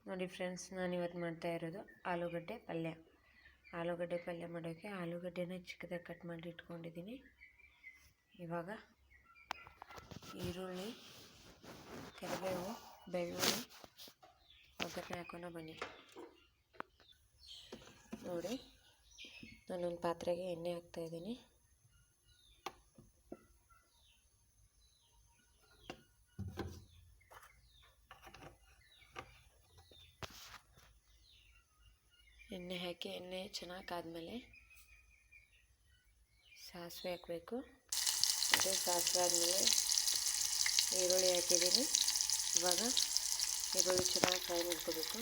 ನೋಡಿ ಫ್ರೆಂಡ್ಸ್, ನಾನಿವತ್ತು ಮಾಡ್ತಾ ಇರೋದು ಆಲೂಗಡ್ಡೆ ಪಲ್ಯ. ಆಲೂಗಡ್ಡೆ ಪಲ್ಯ ಮಾಡೋಕ್ಕೆ ಆಲೂಗಡ್ಡೆನ ಚಿಕ್ಕದಾಗಿ ಕಟ್ ಮಾಡಿ ಇಟ್ಕೊಂಡಿದ್ದೀನಿ. ಇವಾಗ ಈರುಳ್ಳಿ, ಕರಿಬೇವು, ಬೆಳ್ಳುಳ್ಳಿ ಒಗ್ಗರಣೆ ಹಾಕೋಣ ಬನ್ನಿ. ನೋಡಿ, ನಾನೊಂದು ಪಾತ್ರೆಗೆ ಎಣ್ಣೆ ಹಾಕ್ತಾಯಿದ್ದೀನಿ. ಎಣ್ಣೆ ಹಾಕಿ ಎಣ್ಣೆ ಚೆನ್ನಾಗಿ ಕಾದ್ಮೇಲೆ ಸಾಸಿವೆ ಹಾಕಬೇಕು. ಅದೇ ಸಾಸಿವೆ ಆದಮೇಲೆ ಈರುಳ್ಳಿ ಹಾಕಿದ್ದೀನಿ. ಇವಾಗ ಈರುಳ್ಳಿ ಚೆನ್ನಾಗಿ ಫ್ರೈ ಮಾಡ್ಕೋಬೇಕು.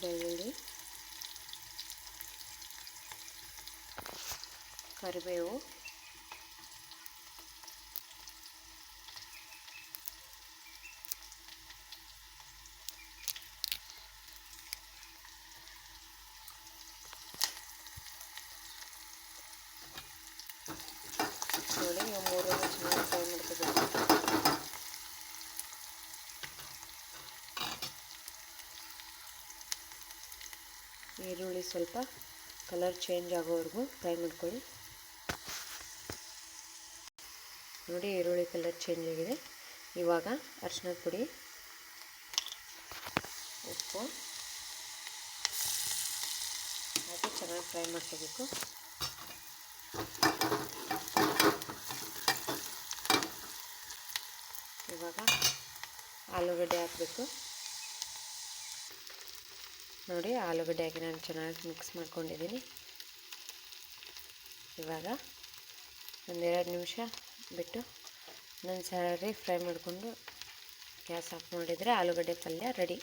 ಬೆಳ್ಳುಳ್ಳಿ, ಕರಿಬೇವು, ನೋಡಿ ಇವು ಮೂರನ್ನು ಚೆನ್ನಾಗಿ ಫ್ರೈ ಮಾಡ್ಕೋಬೇಕು. ಈರುಳ್ಳಿ ಸ್ವಲ್ಪ ಕಲರ್ ಚೇಂಜ್ ಆಗೋವರೆಗೂ ಫ್ರೈ ಮಾಡ್ಕೊಳ್ಳಿ. ನೋಡಿ, ಈರುಳ್ಳಿ ಕಲರ್ ಚೇಂಜ್ ಆಗಿದೆ. ಇವಾಗ ಅರಿಶಿಣದ ಪುಡಿ, ಉಪ್ಪು ಹಾಕಿ ಚೆನ್ನಾಗಿ ಫ್ರೈ ಮಾಡ್ಕೋಬೇಕು. ಇವಾಗ ಆಲೂಗಡ್ಡೆ ಹಾಕಬೇಕು. ನೋಡಿ, ಆಲೂಗಡ್ಡೆ ಹಾಕಿ ನಾನು ಚೆನ್ನಾಗಿ ಮಿಕ್ಸ್ ಮಾಡ್ಕೊಂಡಿದ್ದೀನಿ. ಇವಾಗ ಒಂದೆರಡು ನಿಮಿಷ ಬಿಟ್ಟು ಇನ್ನೊಂದು ಸಾರಿ ಫ್ರೈ ಮಾಡಿಕೊಂಡು ಗ್ಯಾಸ್ ಆಫ್ ಮಾಡಿದರೆ ಆಲೂಗಡ್ಡೆ ಪಲ್ಯ ರೆಡಿ.